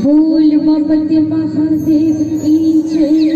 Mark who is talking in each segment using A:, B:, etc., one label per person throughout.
A: बोल बाबा महादेव की जय।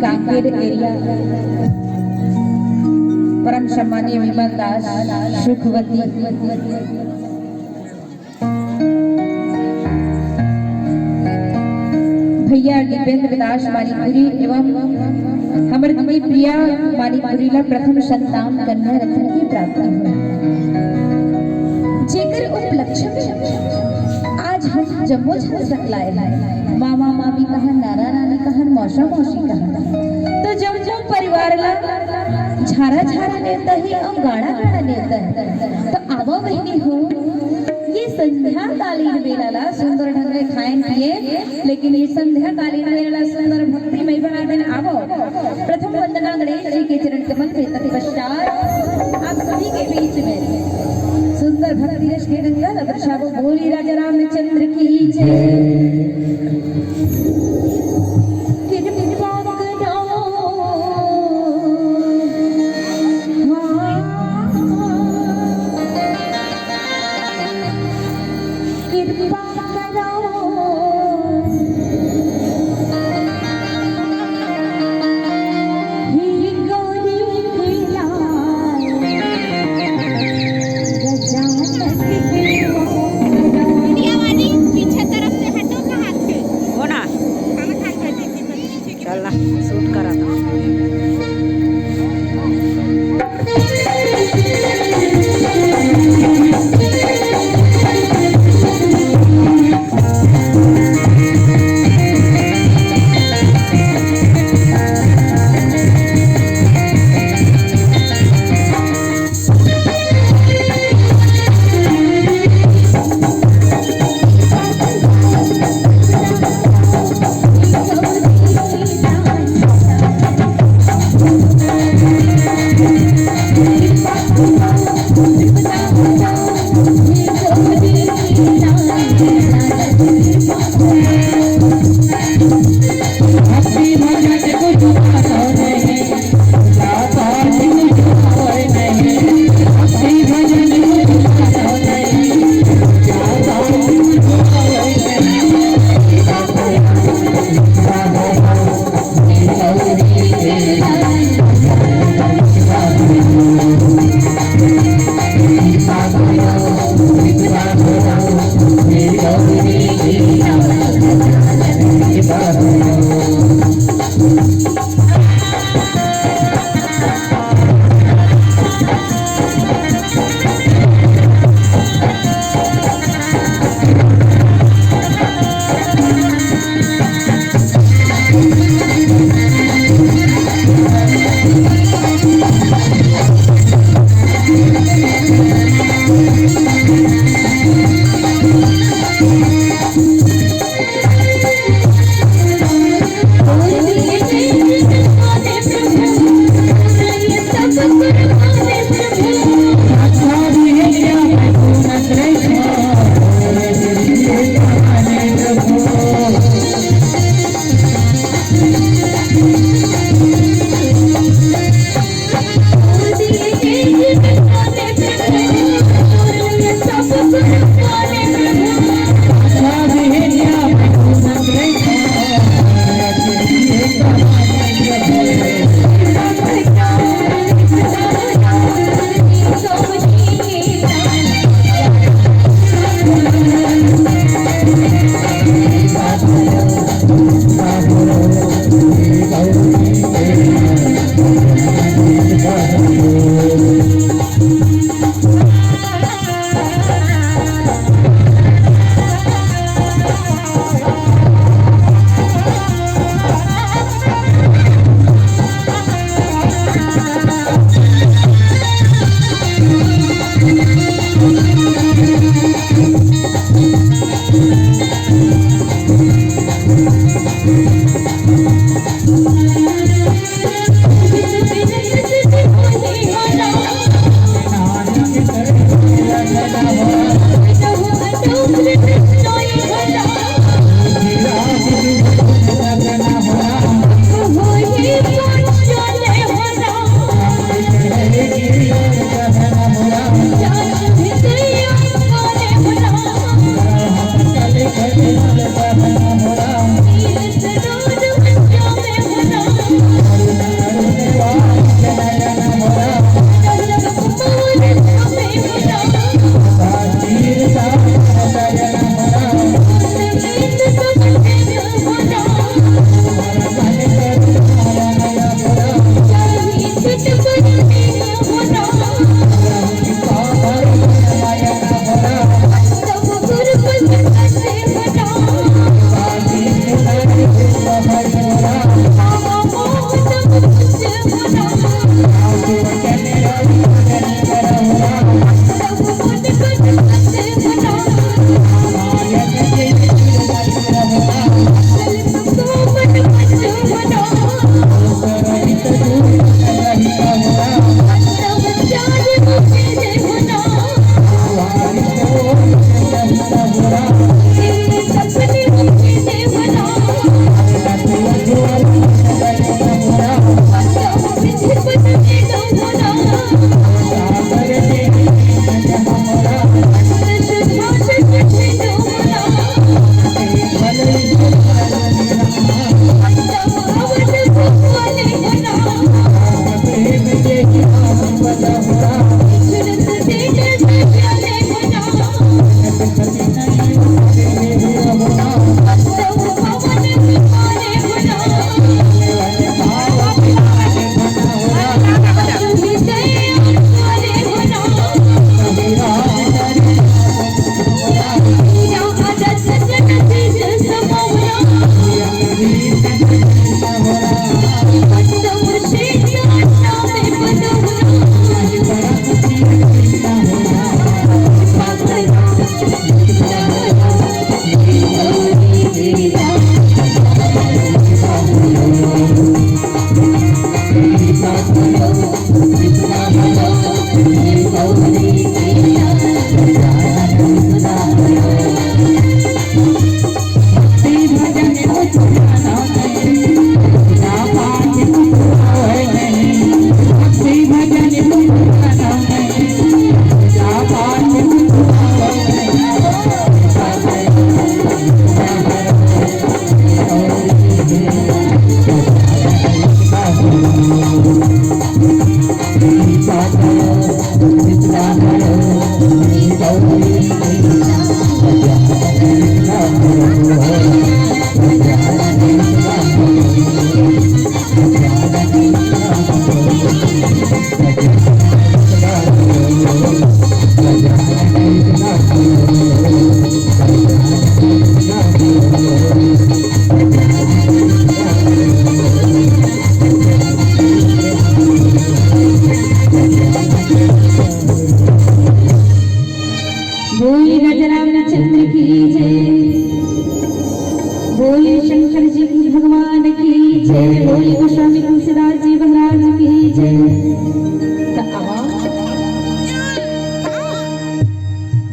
A: कांकेर एरिया परम सम्मानीय विमल दास सुखवती भैया दीपेंद्र दास मानीपुरी एवं हमारे दीदी प्रिया मानीपुरी ला प्रथम संतान कन्या रत्न की प्राप्ति हुई जेकर उपलक्ष्य में आज हम जम्मू झलक लाए मामा मामी कहा नाना नानी कहा मौसा मौसी कहा तो जब जब परिवार ला झारा झारा नेता ही और गाड़ा गाड़ा नेता है तो आवा महीने हो ये संध्या कालीन बेला सुंदर ढंग से खाएं पिए लेकिन ये संध्या कालीन बेला सुंदर भक्ति में बना दिन आवो प्रथम वंदना गणेश जी के चरण कमल के तत्पश्चात आप सभी के बीच में सुंदर भक्ति रस के गंगा वर्षा को बोली राजा रामचंद्र की जय। He goes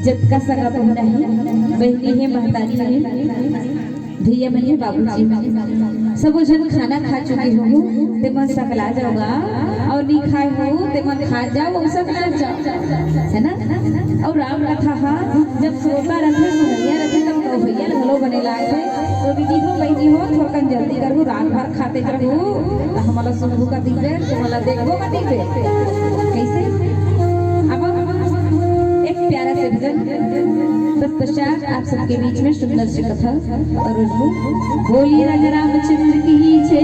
A: जतका सगा बहना है बहनी है महतारी है भैया मन है बाबूजी सब जन खाना खा चुके हो ते मन सकला जाओगा और नहीं खाए हो ते मन खा जाओ और सकला जाओ है ना। और राम कथा हा जब सोता रखे सुनैया रखे तब तो भैया घलो बने लागे तो दीदी हो बहनी हो थोकन जल्दी करू रात भर खाते रहू हमारा सुनबू का दिखे तुम्हारा देखबो का दिखे कैसे। अब एक प्यारा से भजन तत्पश्चात आप सबके बीच में सुंदर सी कथा और बोली राजा रामचंद्र की जय।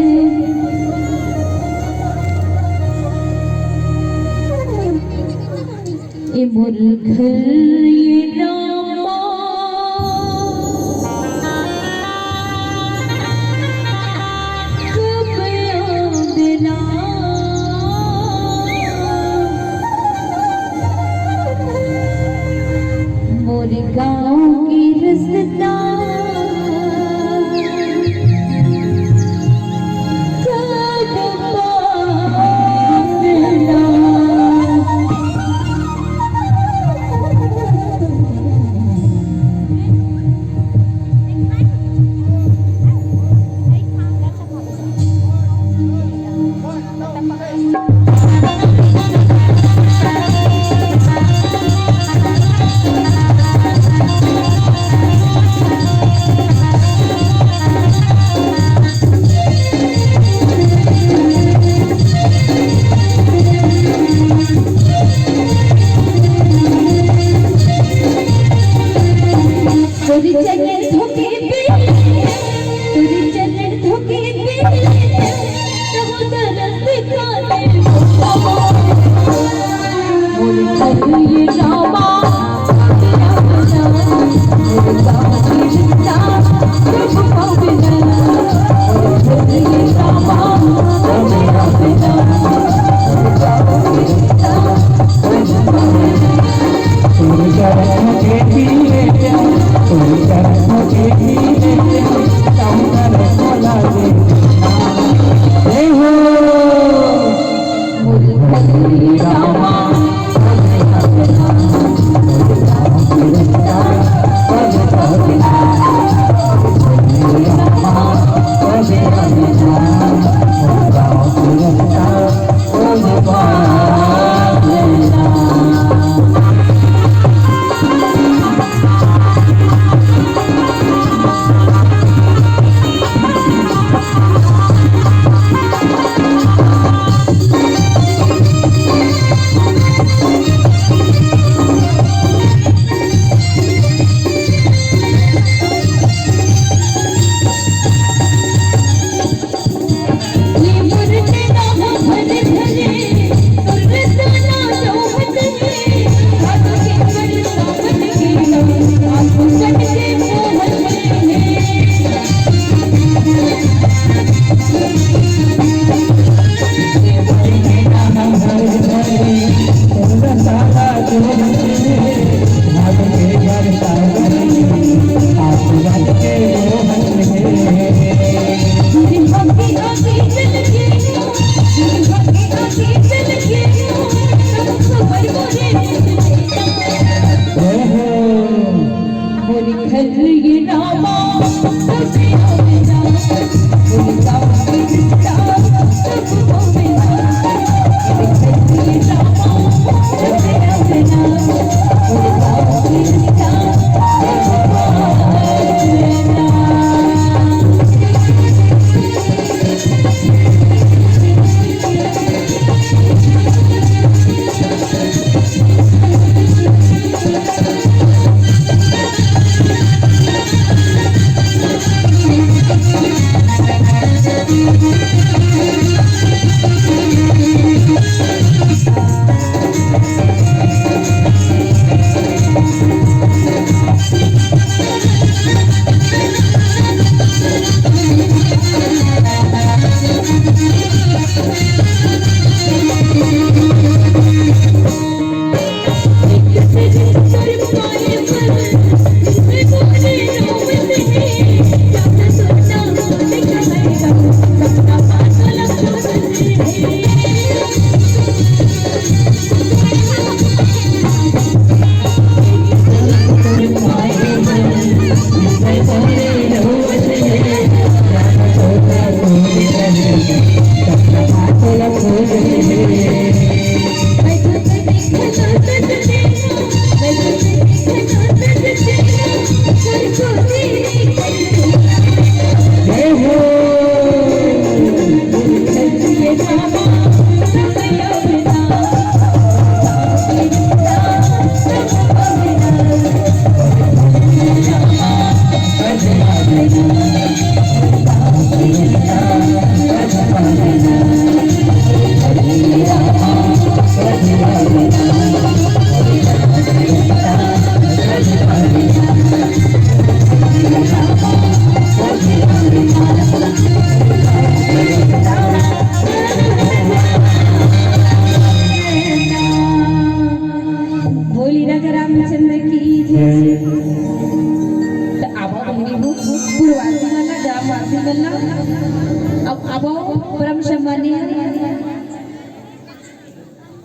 A: मुरघर ये रामा कब याद ना मोर गाँव की रसना
B: Rama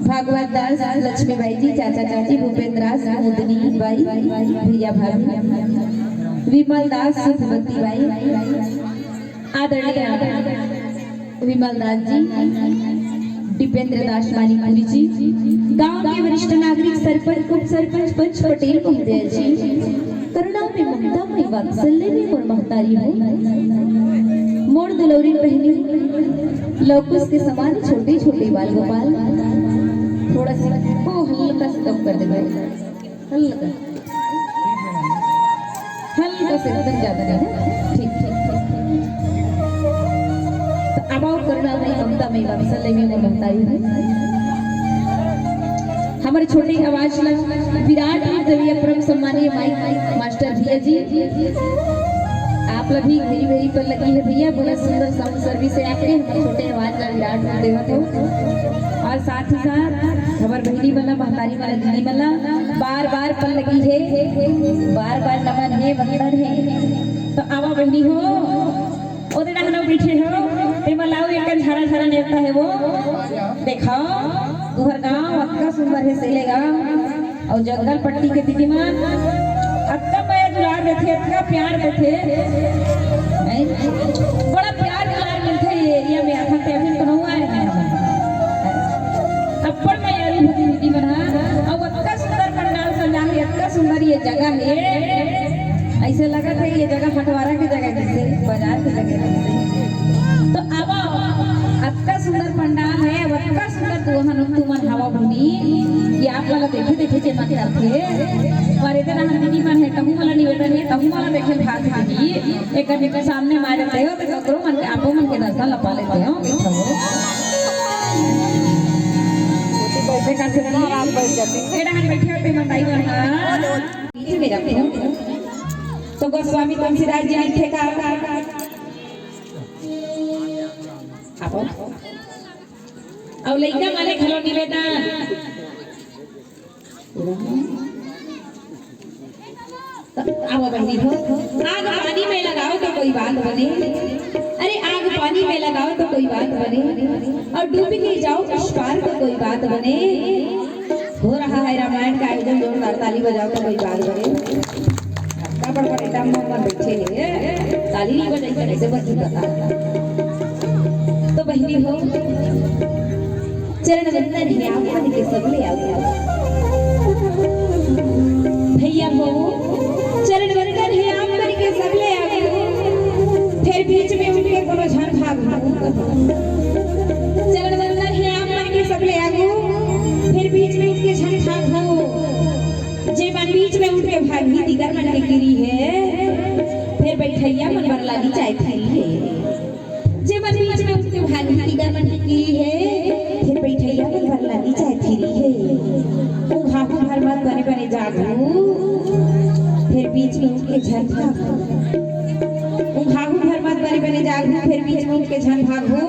A: भागवत दास लक्ष्मीबाई जी, चाचा चाची भूपेंद्र दास, मुदनी बाई, भैया भाभी, विमल दास, सुखवती बाई, आदरणीय विमल दास जी, दीपेंद्र दास मानीपुरी जी, गांव के वरिष्ठ नागरिक, सरपंच, उप सरपंच, पंच पटेल महोदय जी, करुणा में, ममता में, वात्सल्य में मोर महतारी हो, मोर दुलौरी बहनी, लौकुश के समान छोटे छोटे बाल गोपाल, थोड़ा सा हल्का से कम कर दे भाई, हल्का हल्का से, एकदम ज्यादा नहीं, ठीक ठीक ठीक। अब आओ करुणा में, ममता में, वात्सल्य में मोर महतारी हो, हमारे छोटी आवाज विराट देवी परम सम्मानीय माइक मास्टर भैया जी, आप लोग भी मेरी मेरी पर लगी है भैया, बड़ा सुंदर साउंड सर्विस है आपके, हमारे छोटे आवाज का विराट देवा थे। और साथ ही साथ हमारे बहनी वाला, महतारी वाला, दीदी वाला बार बार पर लगी है, बार बार नमन है, वंदन है। तो आवा बहनी हो, ओदे ना बैठे हो, ते मलाओ एक झारा झारा नेता है वो, देखो तुहर गाँव अक्का सुंदर है, सेले गाँव और जंगल पट्टी के दीदी मां अक्का माया दुलार देते, अक्का प्यार देते, बड़ा प्यार दुलार मिलते ये एरिया में। आखा ते अभी तो हुआ है अप्पड़ में यारी भती दीदी बना, और अक्का सुंदर पंडाल सजा है, अक्का सुंदर ये जगह है, ऐसे लगा था ये जगह हटवारा की जगह जैसे, बाजार की जगह जैसे। तो अब अक्का सुंदर पंडाल है, अक्का सुंदर तुमन हवा भूमि कि आप लोग देखे देखे जे मत करथे, और इधर हम दीदी मन है, कहूं वाला निवेदन है, कहूं वाला देखे भाग दीदी एक के सामने मारते हो, तो ककरो मन के आपो मन के दर्शन लपा लेते हो, बैठे करते ना आराम बैठ जाते, एड़ा हम बैठे होते बताई वहां बीच में रखे हो। तो गोस्वामी तुलसीदास जी लिखे का आपो और लइका माने खलो निवेदन, आओ बहनी हो, आग पानी में लगाओ तो कोई बात बने, अरे आग पानी में लगाओ तो कोई बात बने, और डूब के जाओ उस पार तो कोई बात बने। हो रहा है रामायण का आयोजन, जोरदार ताली बजाओ तो कोई बात बने। बड़ बड़े दाम में बैठे हैं, ताली नहीं बजाई कैसे बच पता। तो बहनी हो, चरण वंदन है आप के सबले आओ, भैया हो चरण वंदन है आप के सबले आओ, फिर बीच में उनके कोनो झन भाग चरण वंदन है आप के सबले आओ, फिर बीच में उनके झन भाग हो, जे मन बीच में उनके भागी दिगर मन के गिरी है, फिर बैठैया मन बर लागी चाय खाई है, जे मन बीच में उनके भागी दिगर मन के गिरी है, फिर बैठैया मन बर लागी चाय फिरी है। ओ घाघू भर मत बने बने जागू, फिर बीच में उनके झन भागू, ओ घाघू भर मत बने बने जागू, फिर बीच में उनके झन भागू।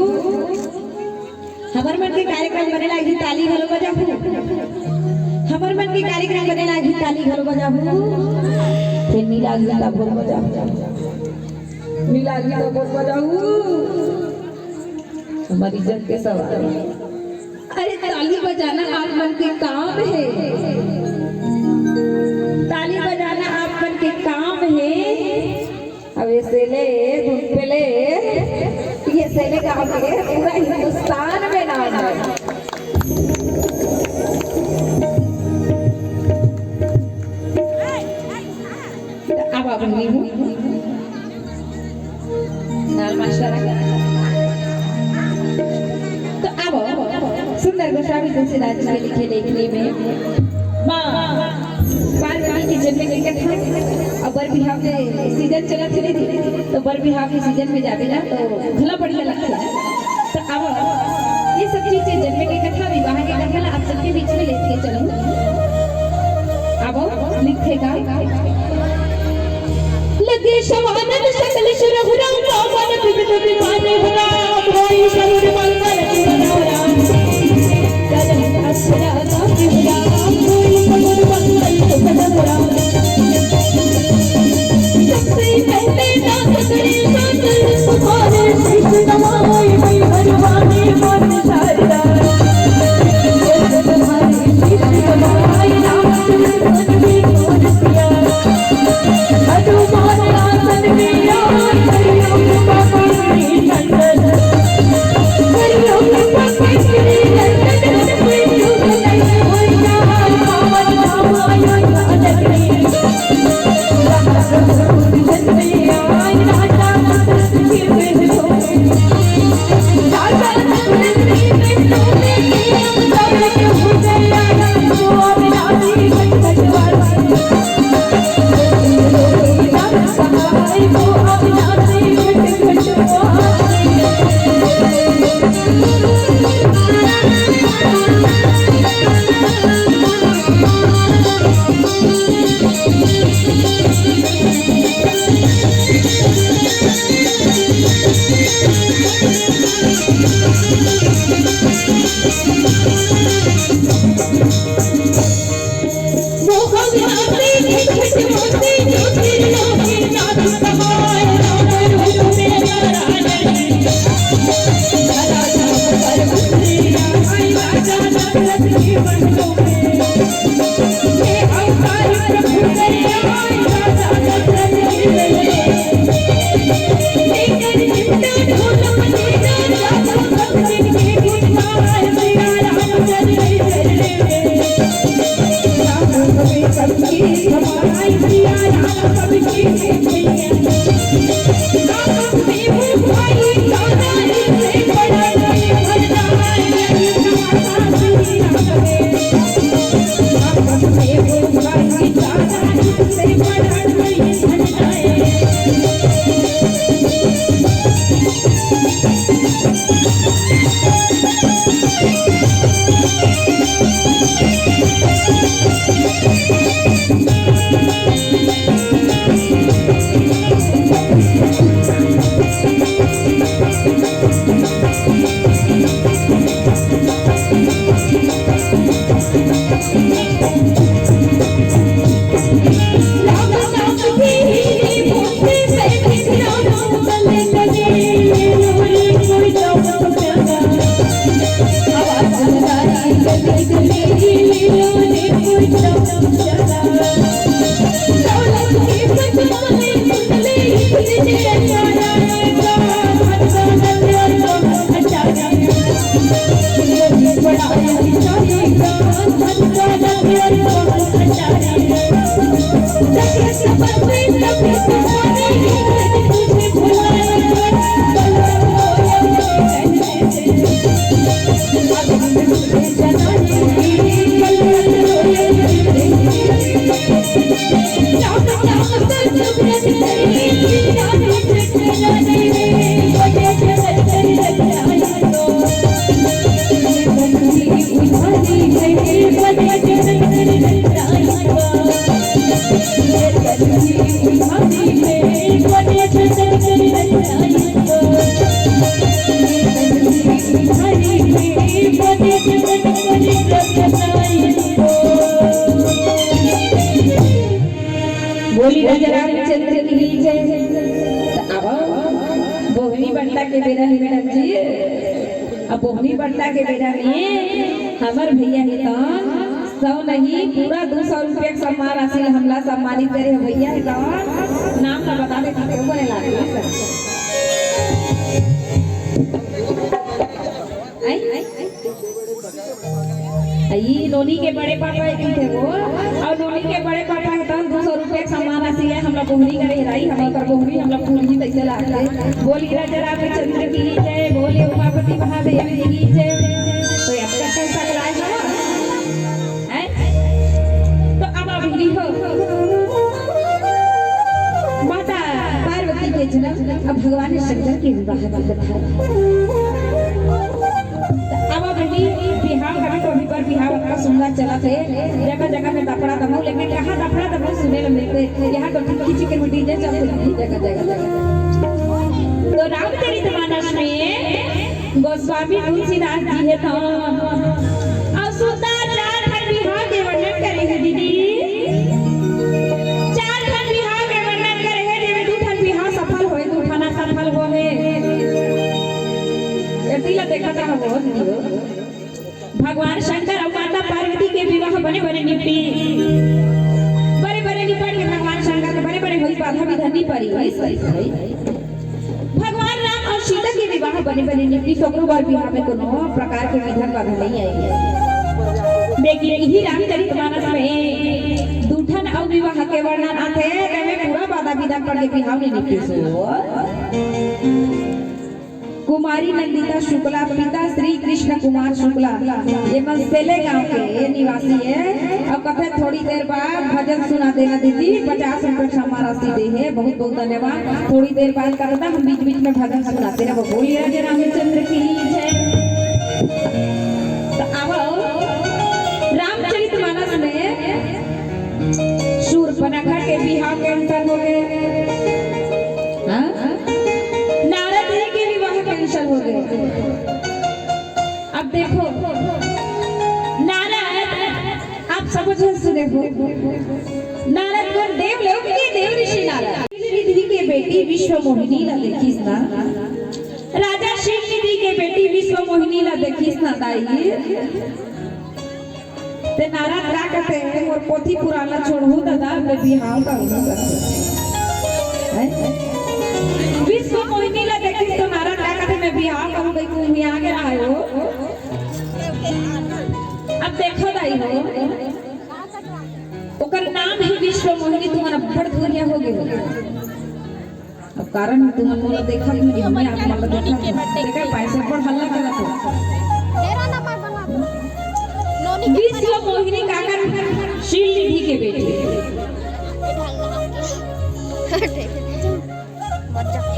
A: हमर मन के कार्यक्रम बने लागी ताली घलो बजाबू, हमर मन के कार्यक्रम बने लागी ताली घलो बजाबू, फिर नीला गीता बोल बजाबू, नीला गीता बोल बजाबू, हमारी इज्जत के सवाल। अरे ताली बजाना आप मन के काम है, ताली बजाना आप मन के काम है। अब ये सेले धुनपेले, ये सेले का पूरा हिंदुस्तान में नाम है। सुंदर गोस्वामी तुलसीदास जी के लिखे लेखनी में माँ पार्वती की जन्म की कथा और बर बिहाव के सीजन चला थी तो बर बिहाव के सीजन में जावे ना तो भला बढ़िया लगता है। तो अब ये सब चीजें जन्म की कथा विवाह की कथा आप सबके बीच में लेके चलूं। अब लिखेगा लगे शवानन सकल सुरहुरा मन विविध विमाने हुरा कोई शरीर मंगल चुरा कदम असरा काफी हुरा कोई शरीर मंगल चुरा सबसे पहले नाथ करे साथ तुम्हारे शीश नवाए मैं हरवाने मन सारदा तुम्हारे शीश नवाए नाथ मन में कौन सिया हनुमान आसन में यार करियो बाबा की नंदन करियो बाबा की नंदन कोई दुख नहीं होगा पावन नाम आया अदकरी जन में आए राजा की बेहो राजा नंदनी में तो में सब के हो गया तो अविनाशी घटवासी बोली राजा रामचंद्र की जय। अब बोहनी बंटा के बेरा में मैडम जी अब बोहनी बंटा के बेरा में हमार भैया हितन सौ नहीं पूरा 200 रुपया का सम्मान राशि हमला सम्मानित करे है भैया हितन नाम का बता दे कितने ऊपर लागे आई नोनी के बड़े पापा थे वो और नोनी के बड़े पापा है तन 200 रुपया सम्मान राशि है हमरा बोहनी करे राई हमरा कर बोहनी हमरा पूरी पैसे लागे बोली राजा रामचंद्र की जय बोले उमापति महादेव की जय। तो अब तक विवाह की कथा। अब बेटी बिहाव कभी कभी पर बिहाव इतना सुंदर चला थे, जगह जगह में दफड़ा दमो, लेकिन कहाँ दफड़ा दमो सुने ल मिलते, यहाँ तो खिची के डीजे चलते जगह जगह जगह। तो रामचरितमानस में गोस्वामी तुलसीदास जी है तो और सुंदर चार खंड बिहाव के वर्णन करेंगे दीदी। चार खंड बिहाव के वर्णन करेंगे, जिसमें दो खंड बिहाव सफल होए, दो खंड असफल होए। एतिला देखा था हम बहुत दियो। भगवान शंकर और माता पार्वती के विवाह बने बने निपटी, बड़े बड़े निपट के भगवान शंकर के बड़े बड़े हुई बाधा विधि पड़ी। भगवान राम और सीता के विवाह बने बने निपटी, ककरो बार विवाह में कोनो प्रकार के विधि बाधा नहीं आई। लेकिन यही रामचरितमानस में दूठन और विवाह के वर्णन आते हैं, में पूरा बाधा विधि पड़ के विवाह नहीं निपटी। कुमारी नंदिता शुक्ला पिता श्री कृष्ण कुमार शुक्ला ये मसेले गांव के निवासी है। अब कथे थोड़ी देर बाद भजन सुना देना दीदी, 50 रुपए क्षमा राशि दे है, बहुत बहुत धन्यवाद। थोड़ी देर बाद करता हम बीच बीच में भजन सुनाते रहो। बोलिए राजे रामचंद्र की जय। तो अब रामचरितमानस में शूर्पणखा के बिहाव के अंतर हो गए, हो गए। अब देखो नारद, आप समझ सुने हो, नारद को देवलोक के देव ऋषि नारद निधि के बेटी विश्व मोहिनी ला देखीस ना, राजा शिव निधि के बेटी विश्व मोहिनी ला देखीस ना दाई। ते नारद क्या कहते हैं, और पोथी पुराना छोड़ू दादा मैं बिहाव का विश्व मोहिनी ला देखीस तो नारद मैं बिहार करूं गई, तुम यहाँ के आए हो। अब देखो दाई हो, ओकर नाम है विश्व मोहिनी, तुम्हारा बड़ दुनिया हो गए। अब कारण तुम मोला देखा कि हमने आप मोला देखा पैसे पर हल्ला करा तो विश्व मोहिनी काकर शील निधि के बेटे।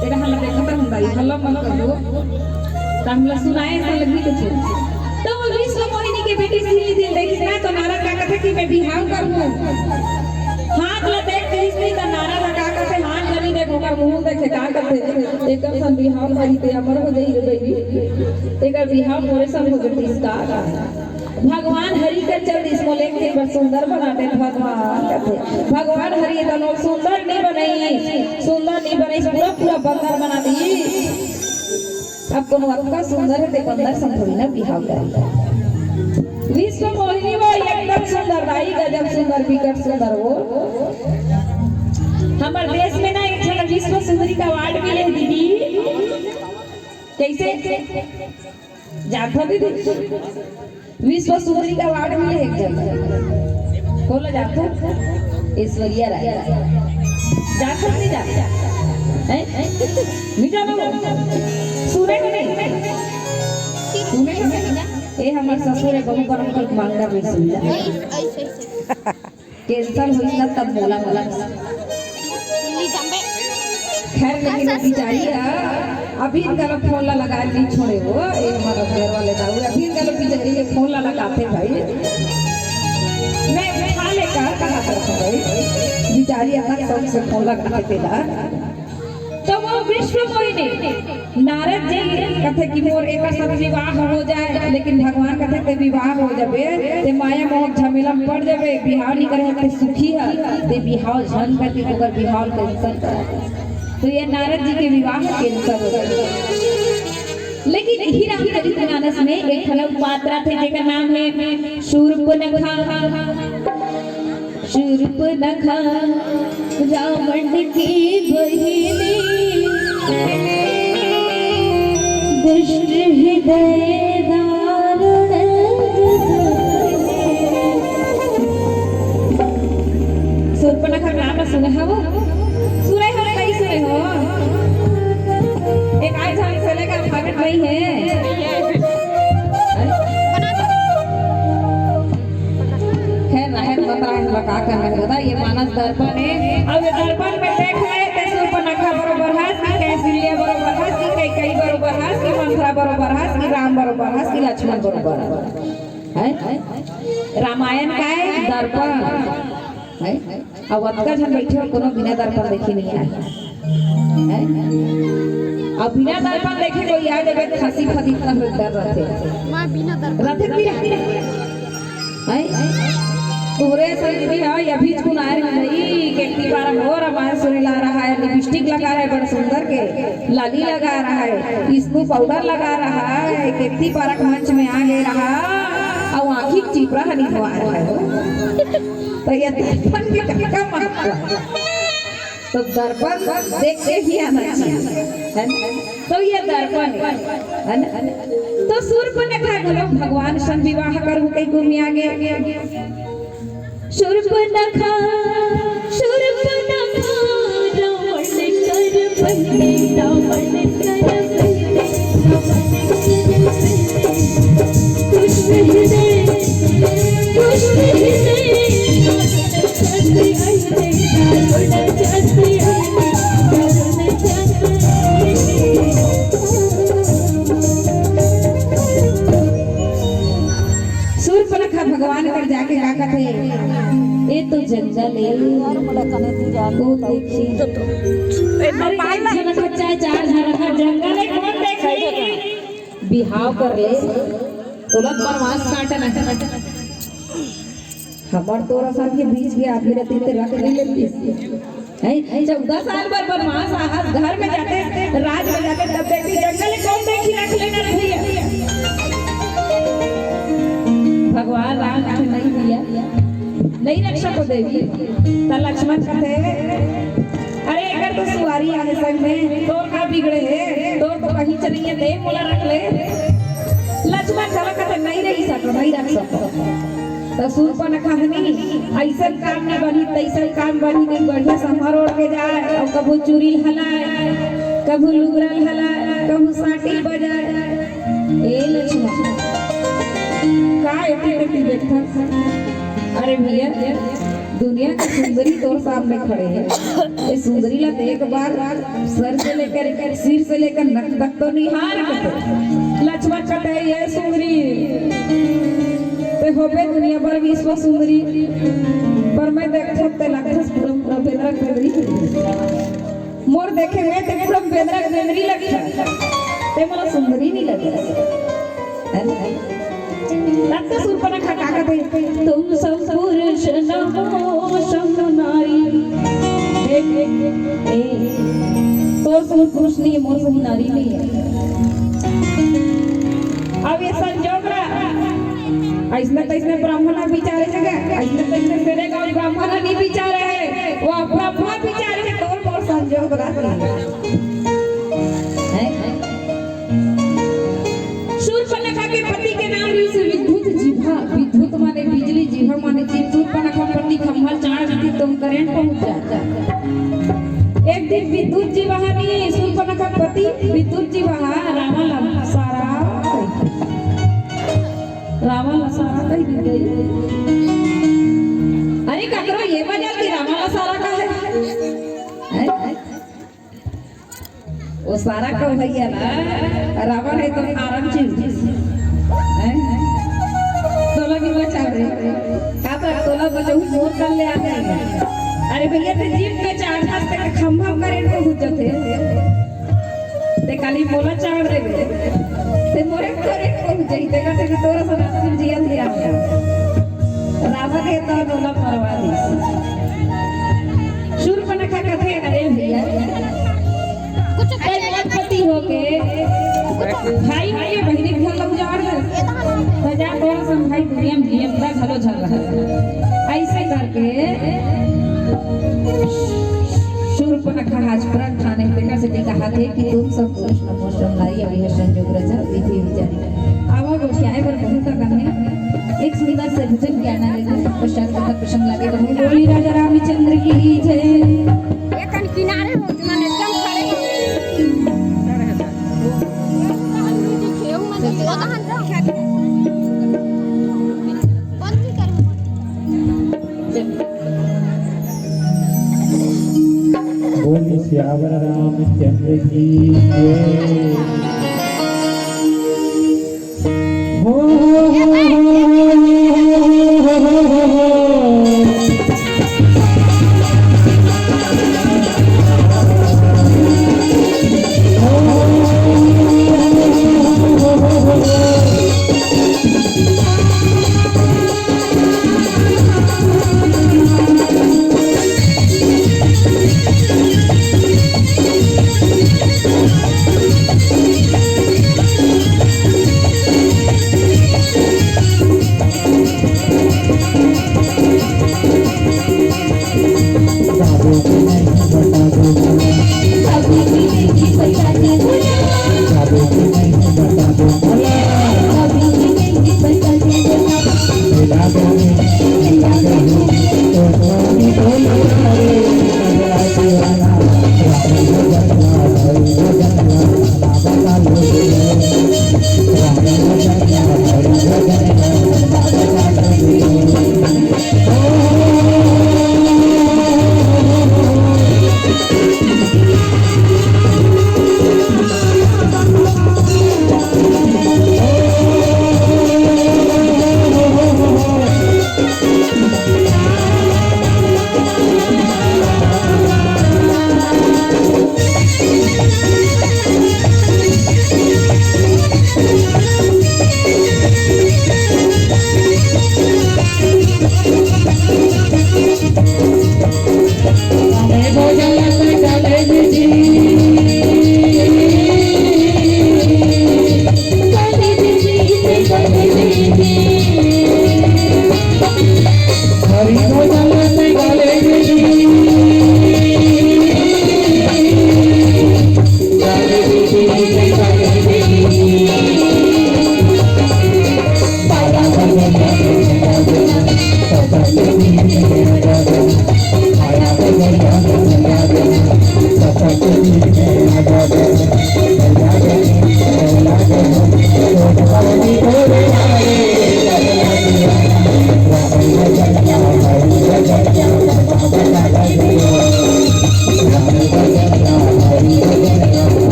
A: तेरा हल्ला देखा था हम दाई हल्ला मत करो, तमला सुनाए तो लगी कुछ। तो वो विश्व मोहिनी के बेटी सीली दिल देखी ना, तो नारद का कहता कि मैं बिहाव करूं, हाथ ला देख के इसलिए तो नारद का कहते हाथ लगी देखो कर मुंह देखे का कहते एकदम सब बिहाव करी ते अमर हो जाई रे बेबी, एकर बिहाव मोरे सब हो गई इसका। भगवान हरि के चरण इसको लेके बड़ सुंदर बनाते भगवान कहते, भगवान हरि इतना सुंदर नहीं बनाई, सुंदर नहीं बनाई, पूरा पूरा बंदर बना दी। अब कोनो आपका सुंदर है ते बंदर संभवी ना बिहाव कर। विश्व मोहिनी वो एकदम सुंदर दाई, गजब सुंदर विकट सुंदर वो। हमारे देश में ना एक जगह विश्व सुंदरी का अवार्ड मिले दीदी। कैसे जाता दीदी विश्व सुंदरी का अवार्ड मिले एक जगह, बोला जाता ऐश्वर्या राय जाता नहीं जाता मीठा बाबू सुने को नहीं सुने को नहीं ए हमार ससुर है बहु करम की मांगना में सुन जा कैंसर हुई ना तब बोला बोला खैर लेकिन बेचारी अभी गलत फोन लगा नहीं छोड़े वो एक हमारा घर वाले दाऊ अभी गलत बेचारी के फोन लगाते भाई मैं खा लेकर कहा करता भाई बेचारी अलग सब से फोन लगाते थे। तो वो विश्व मोहिनी नारद जी कहते कि मोर एक साथ विवाह हो जाए, लेकिन भगवान कहते कि विवाह हो जाबे ते माया मोह झमेला में पड़ जाबे, बिहाव नहीं करे ते सुखी है ते बिहाव झन करके ओकर बिहाव कैंसल कर। तो ये नारद जी के विवाह कैंसल हो गए। लेकिन ही रामचरितमानस में एक खलक पात्रा थे जिनका नाम है शूर्पणखा। शूर्पणखा रावण की बहिनी, दुष्ट हृदय दारुण शूर्पणखा नाम सुने हो वो सुने हो नहीं सुने हो एक आज हम चले का भागत नहीं है खैर रहत बता है लगा करने बता ये मानस दर्पण है। अब ये दर्पण में देख रहे थे शूर्पणखा
B: सुपर्णखा बरोबर हंस की कौशल्या बरोबर हंस की कैकेयी बरोबर हंस की मंथरा बरोबर हंस की राम बरोबर हंस की लक्ष्मण बरोबर है। रामायण का है दर्पण है। अब अतका जन बैठे हो कोनो बिना दर्पण देखे नहीं आए है। अब बिना दर्पण देखे कोई आ जाए खसी फदी का डर रहते
C: मां बिना दर्पण
B: रहते है। पूरे शरीर में है अभी चुनार नहीं केटी बारा हो रामायण सुने ला रहा है, लिपस्टिक लगा रहा है बड़ा सुंदर के, लाली लगा रहा है, इसको पाउडर लगा रहा है, केटी बारा मंच में आ गए रहा और आँखी चिपरा हनी हुआ है। तो ये दर्पण के क्या महत्व, तो दर्पण देख के ही आना चाहिए है ना। तो ये दर्पण है ना। तो शूर्पणखा बोलो भगवान सन विवाह करूं कई गुमी आगे शूर्पणखा शूर्पणखा रावण कर पहले रावण कर पहले कुछ भी नहीं कुछ भी नहीं चाहती आई रावण चाहती शूर्पणखा भगवान कर जाके का कहते ये तो जंगल है वो देखी चाहे चार झरखा जंगल है कौन देखी बिहाव कर ले तुरंत बनवास काटना हमर तोरा साथ के बीच के आदमी रहती ते रख नहीं लेती है। 14 साल बाद बनवास आहत घर में जाते राज में जाते तब देखी जंगल कौन देखी रख लेना भैया। भगवान राम नहीं दिया नहीं रक्षा को देवी तो लक्ष्मण कहते अरे अगर तो सवारी आने संग में तो का बिगड़े है तो कहीं चलिए दे मोला रख ले। लक्ष्मण चला कहते नहीं रही सको नहीं रख सको। तो शूर्पणखा हनी ऐसा काम न बनी तैसा काम बनी नहीं बढ़िया संभार ओढ़ के जाए और कबू चूड़ी हलाए कबू लुगरल हलाए कबू साटी बजाए। ए लक्ष्मण का एटी देखा अरे भैया दुनिया की सुंदरी तोर सामने खड़े हैं ये सुंदरी ला देख बार सर से लेकर सिर से लेकर नक तक तो निहार करते। लक्ष्मण कहते हैं ये सुंदरी ते होबे दुनिया पर विश्व सुंदरी पर मैं देखते ते लगथस पूरा बेदरक बेदरी मोर देखे में ते पूरा बेदरक बेदरी लगी ते मला सुंदरी नहीं लगी है। तब तो शूर्पणखा का कहते तुम सब पुरुष नमो सब नारी तो सब पुरुष नहीं मोर सब नारी नहीं है। अब ये संजोग ऐसने तैसने ब्राह्मण बिचारे जगह ऐसने तैसने तेरे गांव ब्राह्मण नहीं बिचारे है वो ब्राह्मण बिचारे है तो मोर संजोग रहती है। शूर्पणखा के पति के नाम विद्युत जिह्वा विद्युत माने बिजली जिह्वा माने शूर्पणखा पति खंभा चार जाती तुम करंट पहुंच जाता। एक दिन विद्युत जिह्वा नहीं शूर्पणखा पति विद्युत जिह्वा रावण सारा कही दी गई। अरे काकरो ये मजाल की रावण सारा का है वो सारा का भैया ना रावण है तो आराम चीज तोला की बचा रहे का तो तोला बचा हुई मोर कर ले आते हैं। अरे भैया ते जीप में चार हाथ तक खंभा करेंट को गुजरते ते काली मोला चाड़ रहे ते मोरे करेंट को गुजरी ते का ते तोरा सा फिर जिया दिया रावण है तो तोला परवा दी। शूर्पणखा कहते अरे भैया पति होके भाई के बहनी घर लग जा रहे बजा तोरा सम भाई दुनिया में जीवता घलो झल रहा है। ऐसे करके शूर्पणखा हाजपुरन खाने पे का से कहा थे कि तुम सब पुरुष नमो नारी अभी संयोग रचा विधि विचारी आवा गोठिया है पर बहुत करने एक सुंदर से भजन ज्ञान लेकर पश्चात तक प्रसंग लगे तो बोली राजा रामचंद्र की जय।
C: एक किनारे हो माने एकदम खड़े हो
D: बोल श्यावर रामचंद्र की जय। हो बता दो